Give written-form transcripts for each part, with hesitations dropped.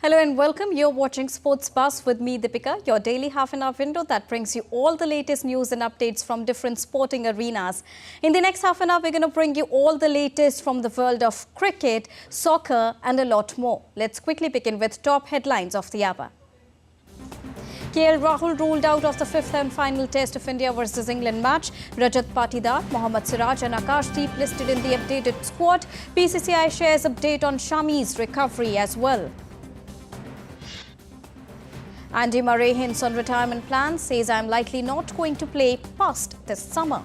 Hello and welcome. You're watching Sports Buzz with me, Deepika, your daily half-an-hour window that brings you all the latest news and updates from different sporting arenas. In the next half an hour, we're going to bring you all the latest from the world of cricket, soccer and a lot more. Let's quickly begin with top headlines of the hour. Rahul ruled out of the fifth and final test of India versus England match. Rajat Patidar, Mohammad Siraj and Akashdeep listed in the updated squad. BCCI shares update on Shami's recovery as well. Andy Murray hints on retirement plans, says I'm likely not going to play past this summer.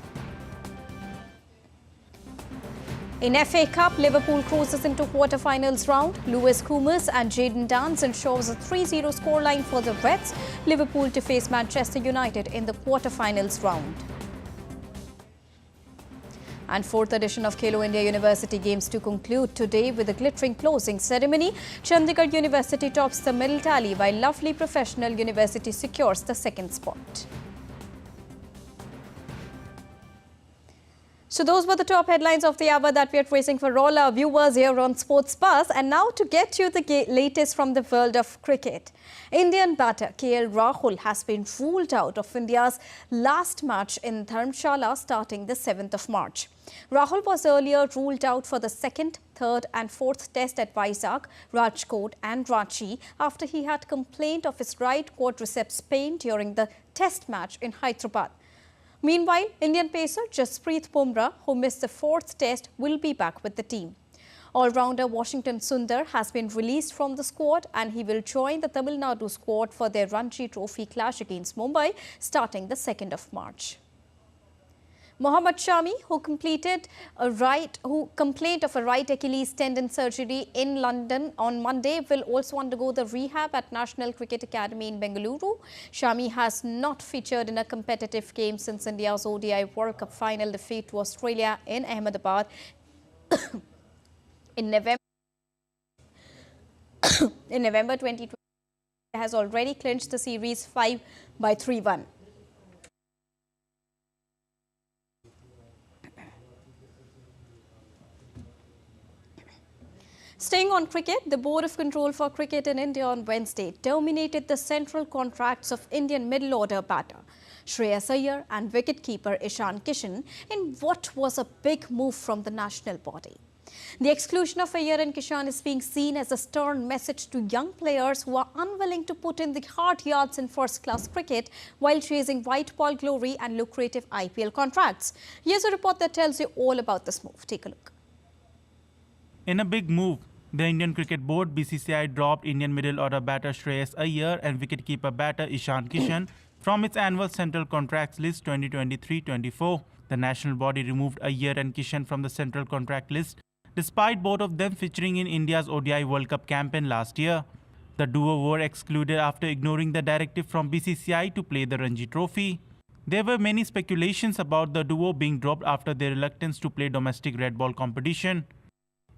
In FA Cup, Liverpool cruises into quarterfinals round. Lewis Coomers and Jayden Dance ensures a 3-0 scoreline for the Reds. Liverpool to face Manchester United in the quarterfinals round. And fourth edition of KIUG India University Games to conclude today with a glittering closing ceremony. Chandigarh University tops the medal tally while Lovely Professional University secures the second spot. So those were the top headlines of the hour that we are tracing for all our viewers here on Sports Buzz. And now to get you the latest from the world of cricket. Indian batter Rahul has been ruled out of India's last match in Dharamshala starting the 7th of March. Rahul was earlier ruled out for the second, third and fourth test at Vizag, Rajkot and Ranchi after he had complained of his right quadriceps pain during the test match in Hyderabad. Meanwhile, Indian pacer Jasprit Bumrah, who missed the fourth test, will be back with the team. All-rounder Washington Sundar has been released from the squad and he will join the Tamil Nadu squad for their Ranji Trophy clash against Mumbai starting the 2nd of March. Mohammad Shami, who complained of a right Achilles tendon surgery in London on Monday, will also undergo the rehab at National Cricket Academy in Bengaluru. Shami has not featured in a competitive game since India's ODI World Cup final defeat to Australia in Ahmedabad in November 2020. Has already clinched the series 5 by 3-1. Staying on cricket, the Board of Control for Cricket in India on Wednesday terminated the central contracts of Indian middle-order batter Shreyas Iyer and wicketkeeper Ishan Kishan in what was a big move from the national body. The exclusion of Iyer and Kishan is being seen as a stern message to young players who are unwilling to put in the hard yards in first-class cricket while chasing white ball glory and lucrative IPL contracts. Here's a report that tells you all about this move. Take a look. In a big move, the Indian Cricket Board BCCI dropped Indian middle-order batter Shreyas Iyer and wicketkeeper batter Ishan Kishan from its annual central contracts list 2023-24. The national body removed Iyer and Kishan from the central contract list, despite both of them featuring in India's ODI World Cup campaign last year. The duo were excluded after ignoring the directive from BCCI to play the Ranji Trophy. There were many speculations about the duo being dropped after their reluctance to play domestic red ball competition.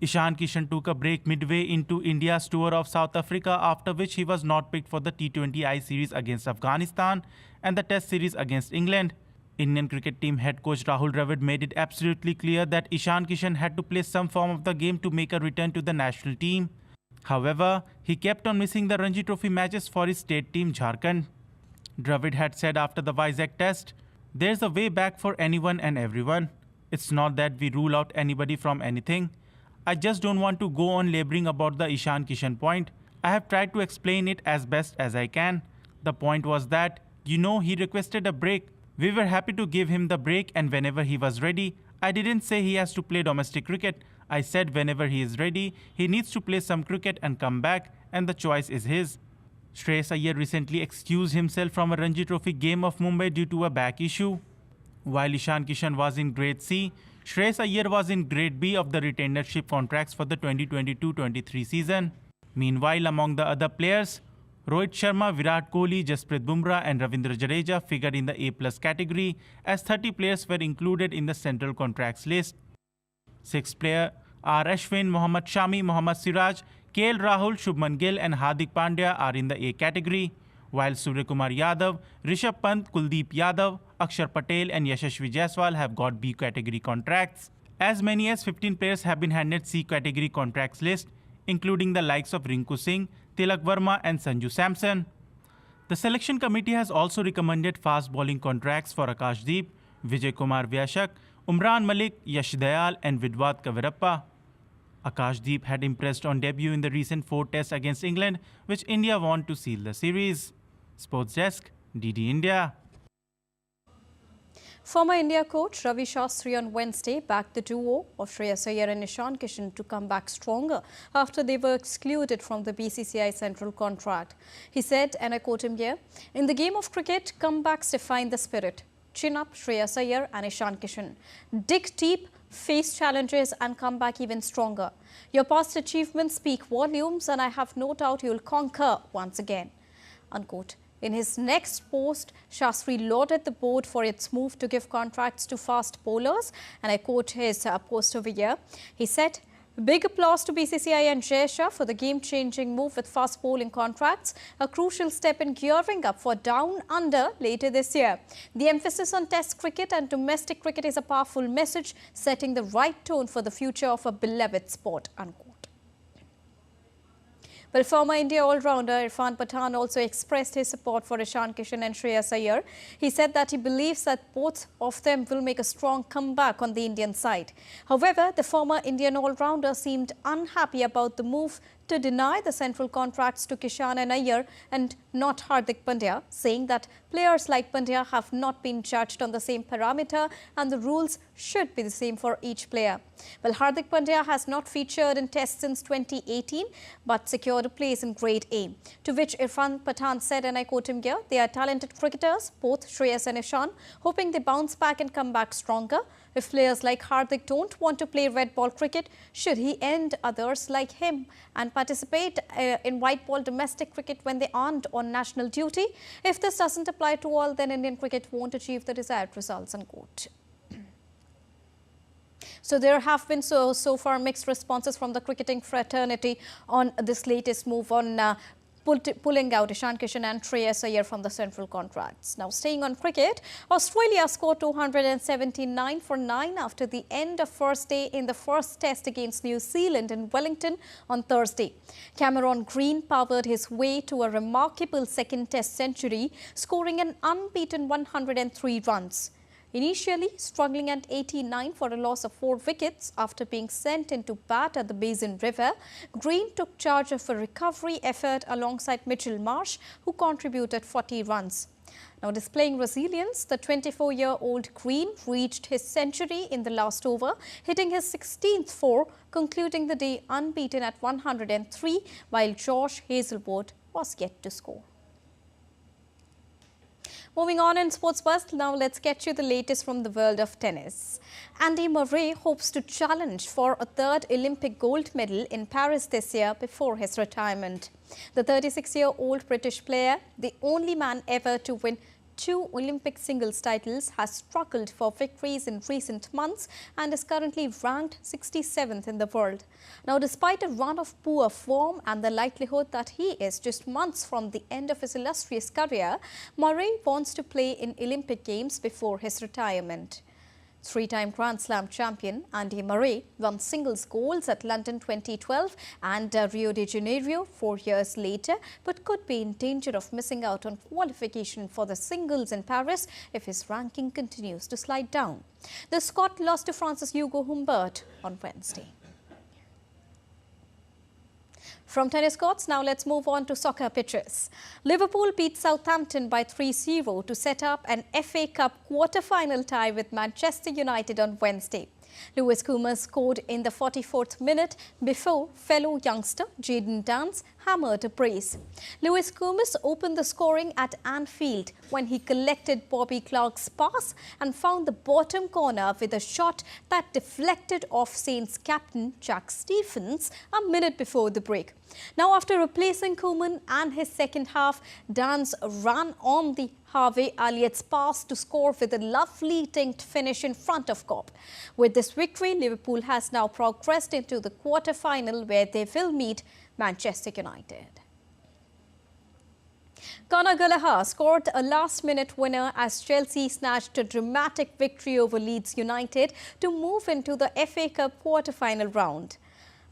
Ishan Kishan took a break midway into India's tour of South Africa, after which he was not picked for the T20I series against Afghanistan and the Test series against England. Indian cricket team head coach Rahul Dravid made it absolutely clear that Ishan Kishan had to play some form of the game to make a return to the national team. However, he kept on missing the Ranji Trophy matches for his state team Jharkhand. Dravid had said after the Vizag test, "There's a way back for anyone and everyone. It's not that we rule out anybody from anything. I just don't want to go on laboring about the Ishan Kishan point. I have tried to explain it as best as I can. The point was that, he requested a break. We were happy to give him the break and whenever he was ready. I didn't say he has to play domestic cricket. I said whenever he is ready, he needs to play some cricket and come back, and the choice is his." Shreyas Iyer recently excused himself from a Ranji Trophy game of Mumbai due to a back issue. While Ishan Kishan was in Grade C, Shreyas Iyer was in Grade B of the retainership contracts for the 2022-23 season. Meanwhile, among the other players, Rohit Sharma, Virat Kohli, Jasprit Bumrah and Ravindra Jadeja figured in the A+ category as 30 players were included in the central contracts list. Sixth player are Ashwin, Mohammad Shami, Mohammad Siraj, Rahul, Shubman Gill and Hardik Pandya are in the A category, while Suryakumar Yadav, Rishabh Pant, Kuldeep Yadav, Akshar Patel and Yashasvi Jaiswal have got B category contracts. As many as 15 players have been handed C category contracts list, including the likes of Rinku Singh, Tilak Verma and Sanju Samson. The selection committee has also recommended fast bowling contracts for Akashdeep, Vijay Kumar Vyashak, Umran Malik, Yash Dayal and Vidwat Kavirappa. Akashdeep had impressed on debut in the recent 4 tests against England, which India won to seal the series. Sports Desk, DD India. Former India coach Ravi Shastri on Wednesday backed the duo of Shreyas Iyer and Ishan Kishan to come back stronger after they were excluded from the BCCI central contract. He said, and I quote him here, "In the game of cricket, comebacks define the spirit. Chin up Shreyas Iyer and Ishan Kishan. Dig deep, face challenges and come back even stronger. Your past achievements speak volumes and I have no doubt you'll conquer once again." Unquote. In his next post, Shastri lauded the board for its move to give contracts to fast bowlers, and I quote his post over here. He said, "Big applause to BCCI and Jaisha for the game-changing move with fast bowling contracts, a crucial step in gearing up for Down Under later this year. The emphasis on Test cricket and domestic cricket is a powerful message, setting the right tone for the future of a beloved sport." Unquote. Well, former India all-rounder Irfan Pathan also expressed his support for Ishan Kishan and Shreyas Iyer. He said that he believes that both of them will make a strong comeback on the Indian side. However, the former Indian all-rounder seemed unhappy about the move to deny the central contracts to Kishan and Iyer and not Hardik Pandya, saying that players like Pandya have not been judged on the same parameter and the rules should be the same for each player. Well, Hardik Pandya has not featured in tests since 2018 but secured a place in Grade A, to which Irfan Pathan said, and I quote him here, "They are talented cricketers, both Shreyas and Ishan, hoping they bounce back and come back stronger. If players like Hardik don't want to play red ball cricket, should he end others like him and participate in white ball domestic cricket when they aren't on national duty? If this doesn't apply to all, then Indian cricket won't achieve the desired results." Unquote. So there have been so far mixed responses from the cricketing fraternity on this latest move on pulling out Ishan Kishan and Shreyas Iyer from the central contracts. Now, staying on cricket, Australia scored 279 for 9 after the end of first day in the first test against New Zealand in Wellington on Thursday. Cameron Green powered his way to a remarkable second test century, scoring an unbeaten 103 runs. Initially struggling at 89 for a loss of 4 wickets after being sent into bat at the Basin River, Green took charge of a recovery effort alongside Mitchell Marsh, who contributed 40 runs. Now, displaying resilience, the 24-year-old Green reached his century in the last over, hitting his 16th 4, concluding the day unbeaten at 103, while Josh Hazlewood was yet to score. Moving on in Sports Buzz, now let's get you the latest from the world of tennis. Andy Murray hopes to challenge for a third Olympic gold medal in Paris this year before his retirement. The 36-year-old British player, the only man ever to win 2 Olympic singles titles, has struggled for victories in recent months and is currently ranked 67th in the world. Now, despite a run of poor form and the likelihood that he is just months from the end of his illustrious career, Murray wants to play in Olympic Games before his retirement. 3-time Grand Slam champion Andy Murray won singles golds at London 2012 and Rio de Janeiro 4 years later, but could be in danger of missing out on qualification for the singles in Paris if his ranking continues to slide down. The Scot lost to France's Hugo Humbert on Wednesday. From tennis courts, now let's move on to soccer pitches. Liverpool beat Southampton by 3-0 to set up an FA Cup quarter-final tie with Manchester United on Wednesday. Lewis Coomber scored in the 44th minute before fellow youngster Jayden Dance hammered a brace. Lewis Coomber opened the scoring at Anfield when he collected Bobby Clark's pass and found the bottom corner with a shot that deflected off Saints captain Jack Stephens a minute before the break. Now, after replacing Koeman and his second half, Dance ran on the Harvey Elliott's pass to score with a lovely tinked finish in front of goal. With this victory, Liverpool has now progressed into the quarter-final where they will meet Manchester United. Conor Gallagher scored a last-minute winner as Chelsea snatched a dramatic victory over Leeds United to move into the FA Cup quarter-final round.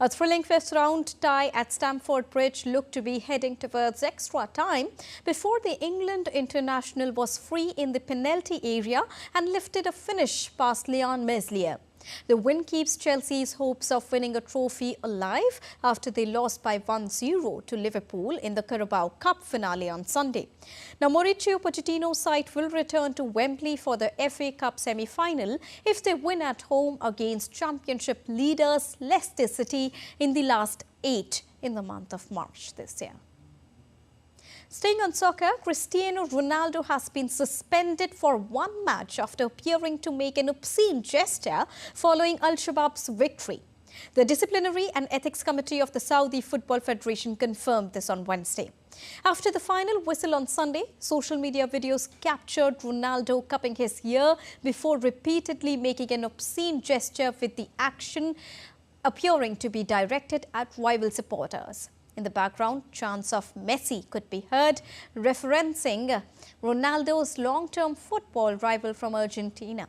A thrilling fifth-round tie at Stamford Bridge looked to be heading towards extra time before the England international was free in the penalty area and lifted a finish past Leon Meslier. The win keeps Chelsea's hopes of winning a trophy alive after they lost by 1-0 to Liverpool in the Carabao Cup finale on Sunday. Now, Mauricio Pochettino's side will return to Wembley for the FA Cup semi-final if they win at home against Championship leaders Leicester City in the last 8 in the month of March this year. Staying on soccer, Cristiano Ronaldo has been suspended for one match after appearing to make an obscene gesture following Al-Shabaab's victory. The Disciplinary and Ethics Committee of the Saudi Football Federation confirmed this on Wednesday. After the final whistle on Sunday, social media videos captured Ronaldo cupping his ear before repeatedly making an obscene gesture, with the action appearing to be directed at rival supporters. In the background, chants of Messi could be heard, referencing Ronaldo's long-term football rival from Argentina.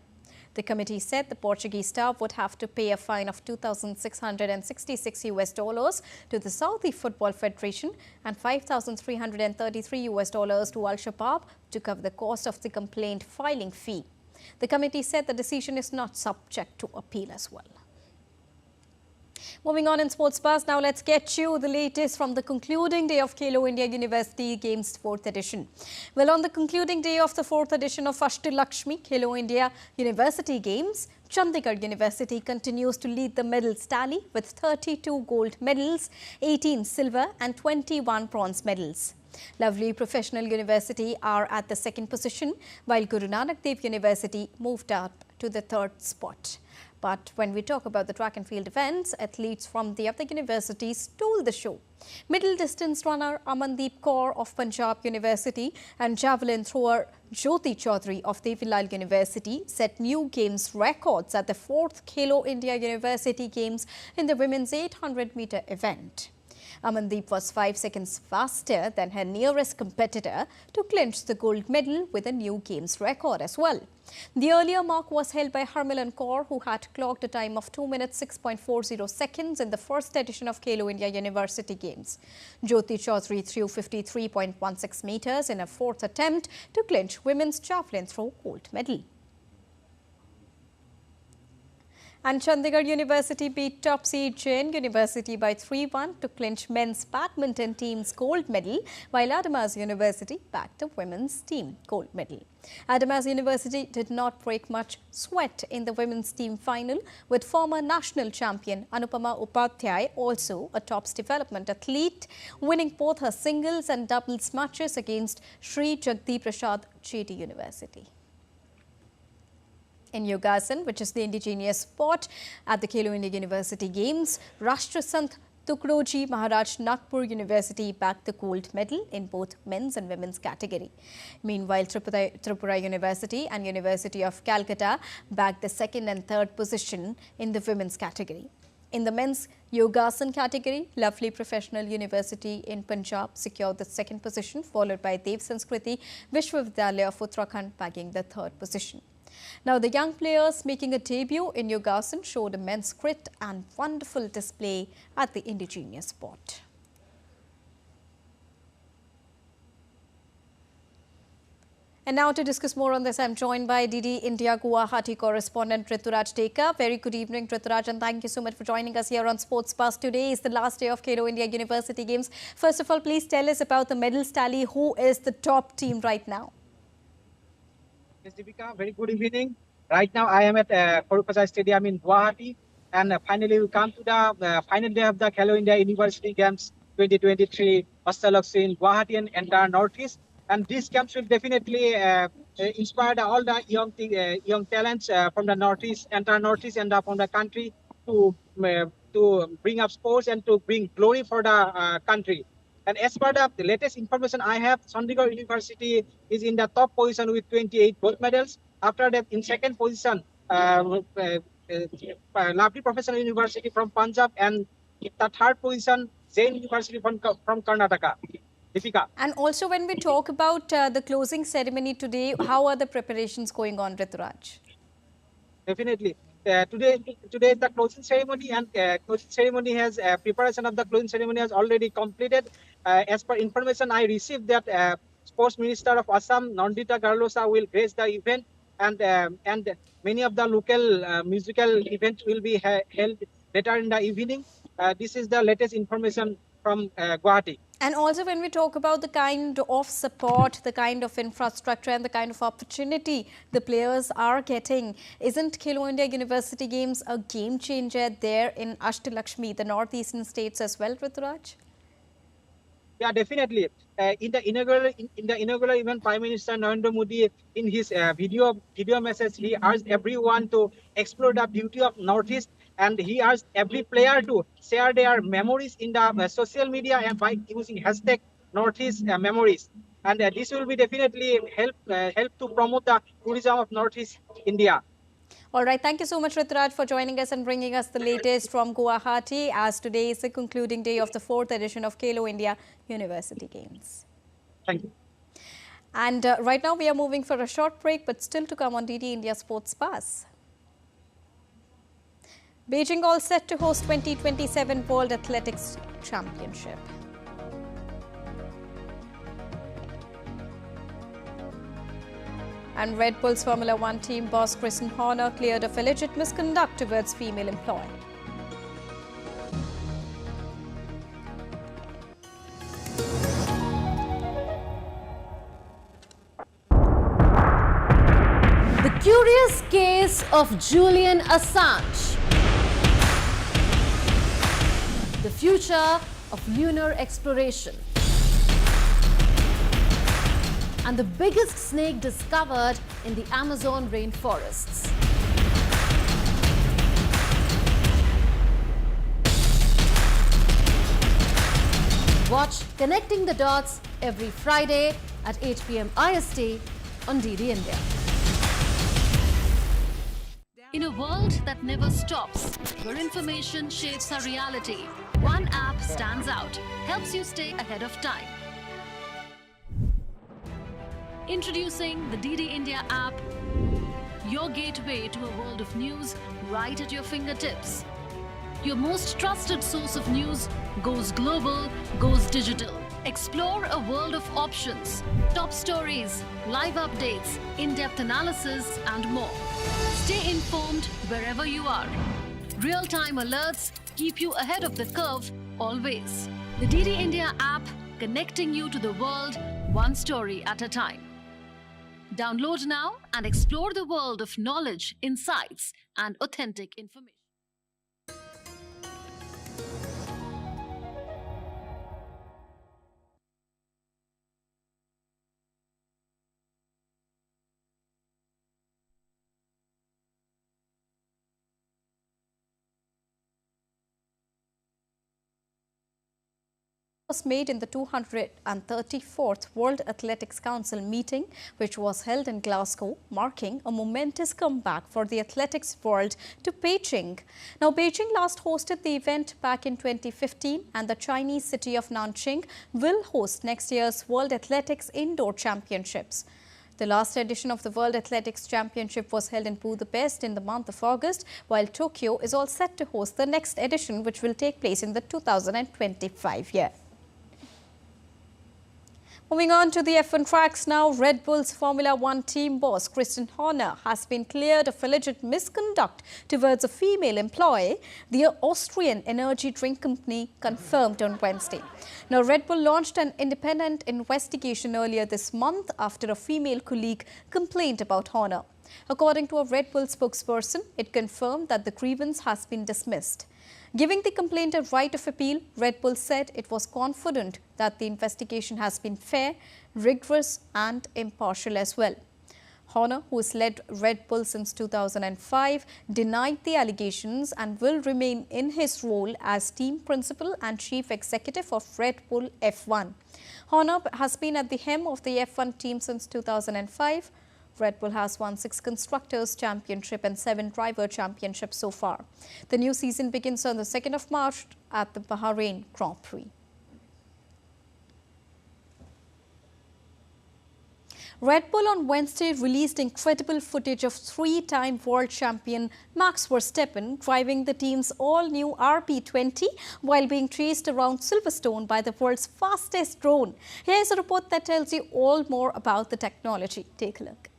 The committee said the Portuguese star would have to pay a fine of $2,666 to the Saudi Football Federation and $5,333 to Al-Shabaab to cover the cost of the complaint filing fee. The committee said the decision is not subject to appeal as well. Moving on in sports buzz, now let's get you the latest from the concluding day of KIUG India University Games 4th edition. Well, on the concluding day of the 4th edition of Ashtalakshmi KIUG India University Games, Chandigarh University continues to lead the medals tally with 32 gold medals, 18 silver and 21 bronze medals. Lovely Professional University are at the second position, while Guru Nanak Dev University moved up to the third spot. But when we talk about the track and field events, athletes from the other universities stole the show. Middle distance runner Amandeep Kaur of Punjab University and javelin thrower Jyoti Chaudhary of Devilal University set new games records at the 4th KIUG India University Games in the women's 800-meter event. Amandeep was 5 seconds faster than her nearest competitor to clinch the gold medal with a new games record as well. The earlier mark was held by Harmilan Kaur, who had clocked a time of 2 minutes 6.40 seconds in the first edition of KIUG India University Games. Jyoti Chaudhary threw 53.16 meters in her fourth attempt to clinch women's javelin throw gold medal. And Chandigarh University beat top seed Jain University by 3-1 to clinch men's badminton team's gold medal, while Adamas University backed the women's team gold medal. Adamas University did not break much sweat in the women's team final, with former national champion Anupama Upadhyay, also a tops development athlete, winning both her singles and doubles matches against Sri Jagdi Prasad JD University. In Yogasan, which is the indigenous sport at the KIUG India University Games, Rashtrasant Tukroji Maharaj Nagpur University backed the gold medal in both men's and women's category. Meanwhile, Tripura University and University of Calcutta backed the second and third position in the women's category. In the men's Yogasan category, Lovely Professional University in Punjab secured the second position, followed by Dev Sanskriti Vishwavidyalaya of Uttarakhand bagging the third position. Now, the young players making a debut in Yogasan showed immense grit and wonderful display at the indigenous sport. And now to discuss more on this, I'm joined by DD India Guwahati correspondent Rituraj Dekar. Very good evening, Rituraj, and thank you so much for joining us here on Sports Buzz. Today is the last day of KIUG India University Games. First of all, please tell us about the medals tally. Who is the top team right now? Yes, Deepika, very good evening. Right now, I am at Prasar Stadium in Guwahati, and finally, we come to the final day of the KIUG India University Games 2023 Ashtalakshmi in Guwahati and entire Northeast. And these camps will definitely inspire all the young talents from the Northeast, entire Northeast, and from the country to bring up sports and to bring glory for the country. And as per the latest information I have, Chandigarh University is in the top position with 28 gold medals. After that, in second position, Lovely Professional University from Punjab, and the third position, Jain University from Karnataka. Deepika. And also, when we talk about the closing ceremony today, how are the preparations going on, Rituraj? Definitely. Today is the closing ceremony, and closing ceremony has preparation of the closing ceremony has already completed. As per information I received, that Sports Minister of Assam, Nandita Garlosa, will grace the event, and many of the local musical events will be held later in the evening. This is the latest information from Guwahati. And also when we talk about the kind of support, the kind of infrastructure and the kind of opportunity the players are getting, isn't Khelo India University Games a game changer there in Ashtalakshmi, the northeastern states as well, Rituraj? Yeah, definitely. In the inaugural event, Prime Minister Narendra Modi, in his video message, he urged everyone to explore the beauty of Northeast, and he urged every player to share their memories in the social media and by using hashtag Northeast Memories. And this will be definitely help to promote the tourism of Northeast India. All right, thank you so much, Rituraj, for joining us and bringing us the latest from Guwahati, as today is the concluding day of the 4th edition of Khelo India University Games. Thank you. And right now we are moving for a short break, but still to come on DD India Sports Pass. Beijing all set to host 2027 World Athletics Championship. And Red Bull's Formula One team boss Christian Horner cleared of alleged misconduct towards female employee. The curious case of Julian Assange. The future of lunar exploration. And the biggest snake discovered in the Amazon rainforests. Watch Connecting the Dots every Friday at 8 p.m. IST on DD India. In a world that never stops, where information shapes our reality, one app stands out, helps you stay ahead of time. Introducing the DD India app, your gateway to a world of news right at your fingertips. Your most trusted source of news goes global, goes digital. Explore a world of options, top stories, live updates, in-depth analysis, and more. Stay informed wherever you are. Real-time alerts keep you ahead of the curve always. The DD India app, connecting you to the world, one story at a time. Download now and explore the world of knowledge, insights, and authentic information. Was made in the 234th World Athletics Council meeting, which was held in Glasgow, marking a momentous comeback for the athletics world to Beijing. Now, Beijing last hosted the event back in 2015, and the Chinese city of Nanjing will host next year's World Athletics Indoor Championships. The last edition of the World Athletics Championship was held in Budapest in the month of August, while Tokyo is all set to host the next edition, which will take place in the 2025 year. Moving on to the F1 tracks now, Red Bull's Formula One team boss Christian Horner has been cleared of alleged misconduct towards a female employee, the Austrian energy drink company confirmed on Wednesday. Now, Red Bull launched an independent investigation earlier this month after a female colleague complained about Horner. According to a Red Bull spokesperson, it confirmed that the grievance has been dismissed. Giving the complaint a right of appeal, Red Bull said it was confident that the investigation has been fair, rigorous and impartial as well. Horner, who has led Red Bull since 2005, denied the allegations and will remain in his role as team principal and chief executive of Red Bull F1. Horner has been at the helm of the F1 team since 2005. Red Bull has won 6 Constructors' Championship and 7 Driver Championships so far. The new season begins on the 2nd of March at the Bahrain Grand Prix. Red Bull on Wednesday released incredible footage of three-time world champion Max Verstappen driving the team's all-new RB20 while being chased around Silverstone by the world's fastest drone. Here's a report that tells you all more about the technology. Take a look.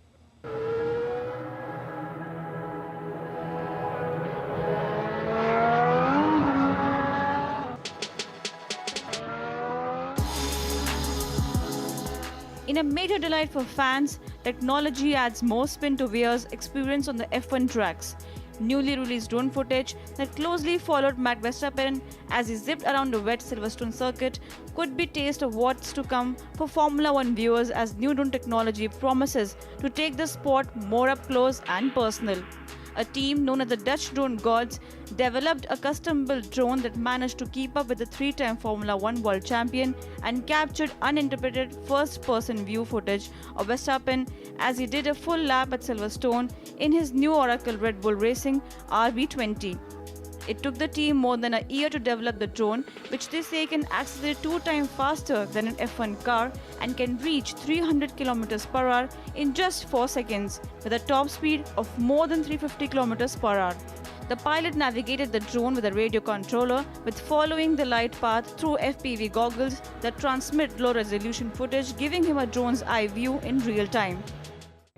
In a major delight for fans, technology adds more spin to Weir's experience on the F1 tracks. Newly released drone footage that closely followed Max Verstappen as he zipped around the wet Silverstone circuit could be a taste of what's to come for Formula One viewers as new drone technology promises to take the sport more up close and personal. A team known as the Dutch Drone Gods developed a custom-built drone that managed to keep up with the three-time Formula One world champion and captured uninterrupted first-person view footage of Verstappen as he did a full lap at Silverstone in his new Oracle Red Bull Racing RB20. It took the team more than a year to develop the drone, which they say can accelerate 2 times faster than an F1 car and can reach 300 km/h in just 4 seconds, with a top speed of more than 350 km/h. The pilot navigated the drone with a radio controller, with following the light path through FPV goggles that transmit low-resolution footage, giving him a drone's eye view in real time.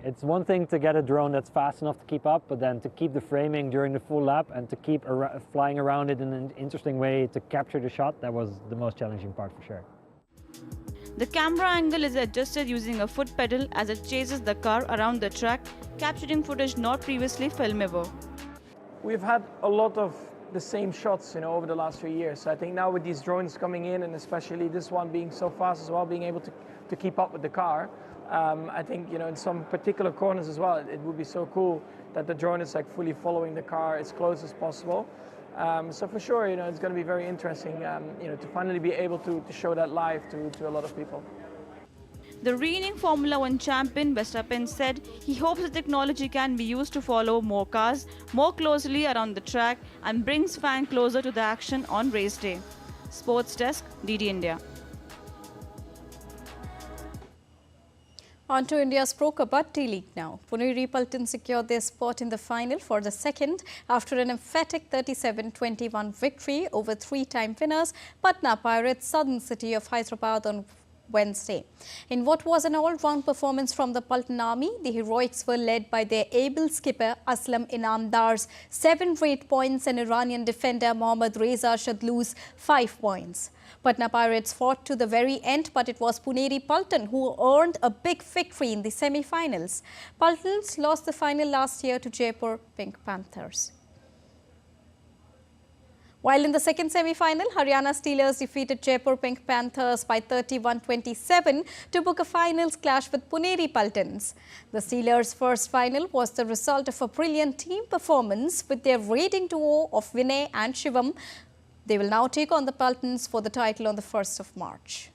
It's one thing to get a drone that's fast enough to keep up, but then to keep the framing during the full lap and to keep flying around it in an interesting way to capture the shot, that was the most challenging part for sure. The camera angle is adjusted using a foot pedal as it chases the car around the track, capturing footage not previously filmable. We've had a lot of the same shots, over the last few years. So I think now with these drones coming in, and especially this one being so fast as well, being able to keep up with the car, I think, in some particular corners as well, it would be so cool that the drone is like fully following the car as close as possible. So for sure, it's going to be very interesting, to finally be able to show that live to a lot of people. The reigning Formula One champion Verstappen said he hopes the technology can be used to follow more cars more closely around the track and brings fans closer to the action on race day. Sports Desk, DD India. On to India's Pro Kabaddi League now. Pune Pulton secured their spot in the final for the second after an emphatic 37-21 victory over three-time winners Patna Pirates Southern City of Hyderabad on Wednesday. In what was an all-round performance from the Pulton Army, the heroics were led by their able skipper Aslam Inamdar's 7 rate points and Iranian defender Mohammad Reza Shadlu's 5 points. Patna Pirates fought to the very end, but it was Puneri Pulton who earned a big victory in the semi-finals. Pultons lost the final last year to Jaipur Pink Panthers. While in the second semi-final, Haryana Steelers defeated Jaipur Pink Panthers by 31-27 to book a finals clash with Puneri Pultons. The Steelers' first final was the result of a brilliant team performance with their raiding duo of Vinay and Shivam. They will now take on the Pultons for the title on the 1st of March.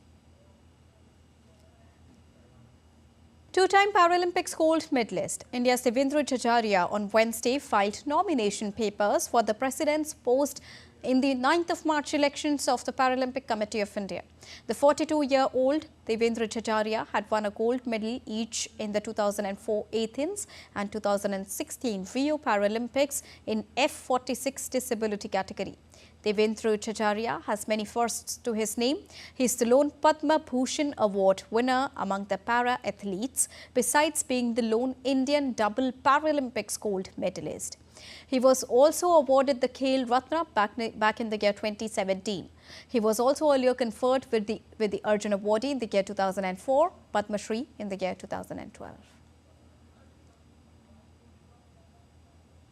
Two-time Paralympics gold medalist India's Devendra Jajaria on Wednesday filed nomination papers for the President's post in the 9th of March elections of the Paralympic Committee of India. The 42-year-old Devendra Jajaria had won a gold medal each in the 2004 Athens and 2016 Rio Paralympics in F46 disability category. Devendra Jajaria has many firsts to his name. He is the lone Padma Bhushan Award winner among the para-athletes, besides being the lone Indian double Paralympics gold medalist. He was also awarded the Khel Ratna back in the year 2017. He was also earlier conferred with the Arjun Award in the year 2004, Padma Shri in the year 2012.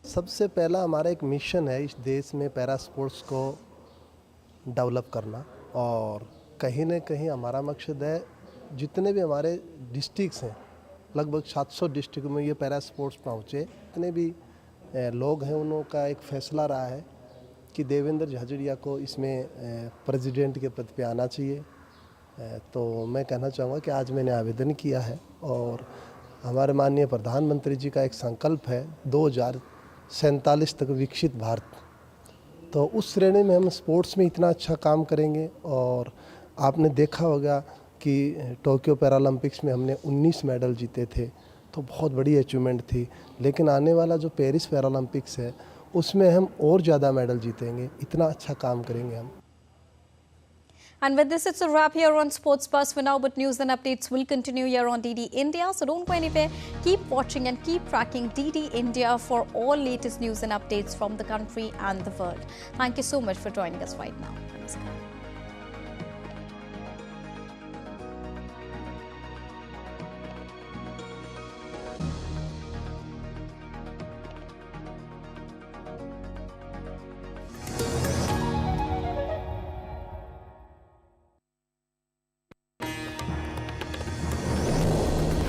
सबसे पहला हमारा एक mission है इस देश में para sports को develop करना और कहीं न कहीं हमारा मकसद है जितने भी हमारे डिस्ट्रिक्ट्स हैं लगभग 700 डिस्ट्रिक्ट में ये पैरा स्पोर्ट्स पहुँचे जितने भी लोग हैं उनों का एक फैसला रहा है कि देवेंद्र झाझड़िया को इसमें प्रेसिडेंट के पद पे आना चाहिए। तो मैं कहना चाहूँगा कि आज मैंने आवेदन किया है और हमारे माननीय प्रधानमंत्री जी का एक संकल्प है 2047 तक विकसित भारत। तो उस श्रेणी में हम स्पोर्ट्स में इतना अच्छा काम करेंगे और आपने देखा होगा कि टोक्यो पैरालंपिक्स में हमने 19 मेडल जीते थे, तो बहुत बड़ी अचीवमेंट थी। लेकिन आने वाला जो पेरिस पैरालंपिक्स है उसमें हम और ज़्यादा मेडल जीतेंगे, इतना अच्छा काम करेंगे हम। And with this, it's a wrap here on Sports Buzz for now, but news and updates will continue here on DD India. So don't go anywhere. Keep watching and keep tracking DD India for all latest news and updates from the country and the world. Thank you so much for joining us right now. Namaskar.